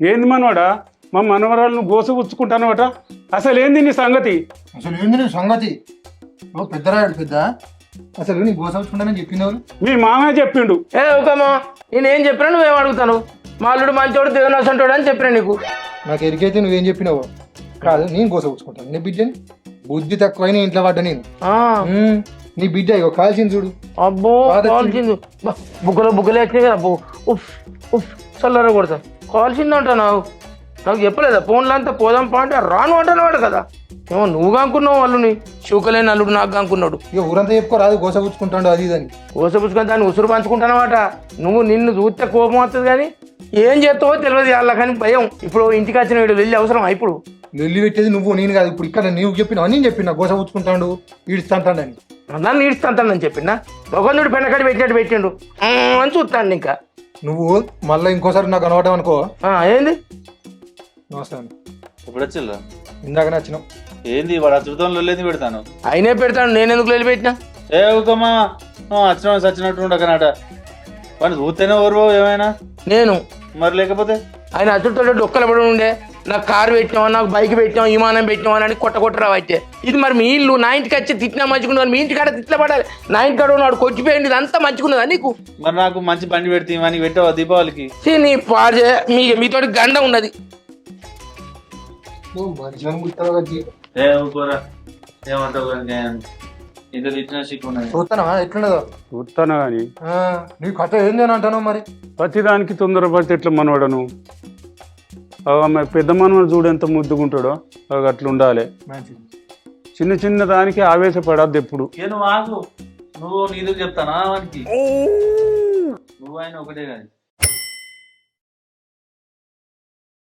ఏంది మనవాడా మా మనవరాలను గోసపుచ్చుకుంటానవట అసలు ఏంది నీ సంగతి? అసలు ఏంది నీ సంగతి? ఓ పెద్దరాడు పెద్ద అసలు నీ గోసపుచ్చుకుంటానని చెప్పింది ఎవరు? మీ మామయ్య చెప్పిండు. ఏ ఒకమ్మా నేనేం చెప్పినా నువ్వేం అడుగుతాను? మా అల్లుడు మంచోడు దేవనాసంటోడు అని చెప్పినా నీకు. నాకు ఎరికైతే నువ్వేం చెప్పినావు కాదు, నేను గోసపుచ్చుకుంటాను నీ బిడ్డని. బుద్ధి తక్కువైన ఇంట్లో పడ్డా నేను. నీ బిడ్డ ఇగో కాల్చింది చూడు. అబ్బో కాల్చింది, బుగ్గలే వచ్చినాయి కదా. అబ్బో ఉఫ్ ఉఫ్ చల్లర కొడతా. కాల్చిందంట నాకు చెప్పలేదా? ఫోన్లో అంతా పోదాం పా అంటే రాను అంటున్నాడు కదా. ఏమో నువ్వు కానుకున్నావు వాళ్ళని, శివకలేని అల్లుడు నాకు కానుకున్నాడు. ఇక ఊరంతా చెప్పుకోరాదు గోసపుచ్చుకుంటాడు అది ఇది అని. కోసపుచ్చుకొని దాన్ని ఉసురు పంచుకుంటానమాట. నువ్వు నిన్ను చూస్తే కోపం వస్తుంది కానీ ఏం చేస్తావో తెలియదు వాళ్ళ కానీ భయం. ఇప్పుడు ఇంటికి వచ్చిన వీడు వెళ్ళి అవసరం ఇప్పుడు లొల్లి పెట్టేది నువ్వు నేను కాదు. ఇప్పుడు ఇక్కడ నువ్వు చెప్పినావు నేను చెప్పినా గోసపుచ్చుకుంటాడు ఈడుస్తాంటాడని. నన్ను ఈడుస్తాంతానని చెప్పిండా? భగవంతుడు పెండకాడి పెట్టినట్టు పెట్టిండు అని చూస్తాను. ఇంకా నువ్వు మళ్ళీ ఇంకోసారి నాకు కనవటం అనుకో. ఏంది నమస్కారం. ఎప్పుడు వచ్చిల్లా? ఇందాకనే వచ్చినావు. ఏంది వాడు అతృతంలో లేదు పెడతాను. అయినే పెడతాను, నేను ఎందుకు వెళ్ళి పెట్టినా? ఏ ఊకమ్మా వచ్చిన చచ్చినట్టు ఉండకనాట. వాడిని చూస్తేనే ఓర్వో ఏమైనా. నేను మరి లేకపోతే ఆయన అచ్చుతో డొక్కలు పడి ఉండే, నాకు కారు పెట్టినావా, నాకు బైక్ పెట్టినావా, విమానం పెట్టినావా అని కొట్టరావు. అయితే ఇది మరి మీ ఇల్లు, నా ఇంటికి వచ్చి తిట్టినా మంచుకున్నాను, మీ ఇంటికాడ తిట్ల పడాలి. నా ఇంటికాడ ఉన్నాడు కొట్టిపోయింది, ఇదంతా మంచుకున్నదా నీకు? మరి నాకు మంచి బండి పెడితే ఇవన్నీ పెట్టావా దీపావళికి? నీ పాజే మీతోటి గండ ఉన్నది. ఏ ఊకోరా ఏమంటావు? ఇంత తిట్టినా సిక్కున్నది. చూస్తానా ఎట్లున్నదో? చూస్తాను కానీ నీ కథ ఏంది అని అంటాను. మరి ప్రతిదానికి తొందరపడితే ఎట్లా మనవాడను? అమ్మాయి పెద్ద మనవాడు చూడు ఎంత ముద్దుకుంటాడో అట్లా ఉండాలి. చిన్న చిన్న దానికి ఆవేశపడద్దు ఎప్పుడు. నువ్వు ఆగు, నువ్వు నీకు చెప్తానా వానికి? నువ్వు ఆయన ఒకటే కానీ